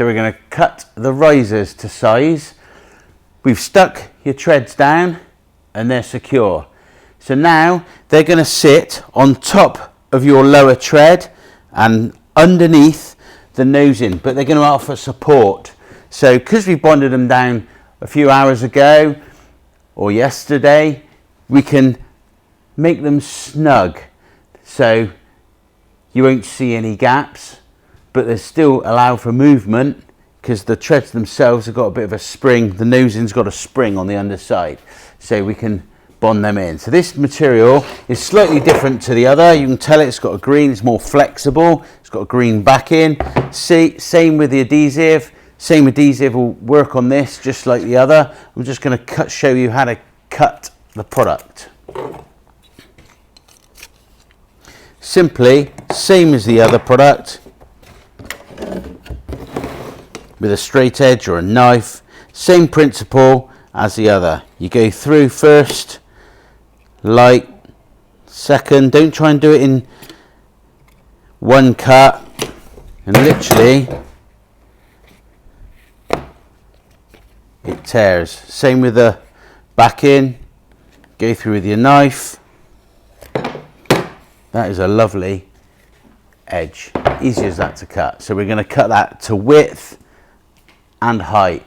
So we're going to cut the risers to size. We've stuck your treads down and they're secure. So now they're going to sit on top of your lower tread and underneath the nosing, but they're going to offer support. So because we bonded them down a few hours ago or yesterday, we can make them snug so you won't see any gaps, but they still allow for movement because the treads themselves have got a bit of a spring. The nosing's got a spring on the underside, so we can bond them in. So this material is slightly different to the other. You can tell it's got a green, it's more flexible, it's got a green backing. See, same with the adhesive. Same adhesive will work on this just like the other. I'm just going to show you how to cut the product. Simply, same as the other product, with a straight edge or a knife, same principle as the other. You go through first, light, second, don't try and do it in one cut, and literally it tears. Same with the back in, go through with your knife. That is a lovely edge, easy as that to cut. So we're going to cut that to width and height.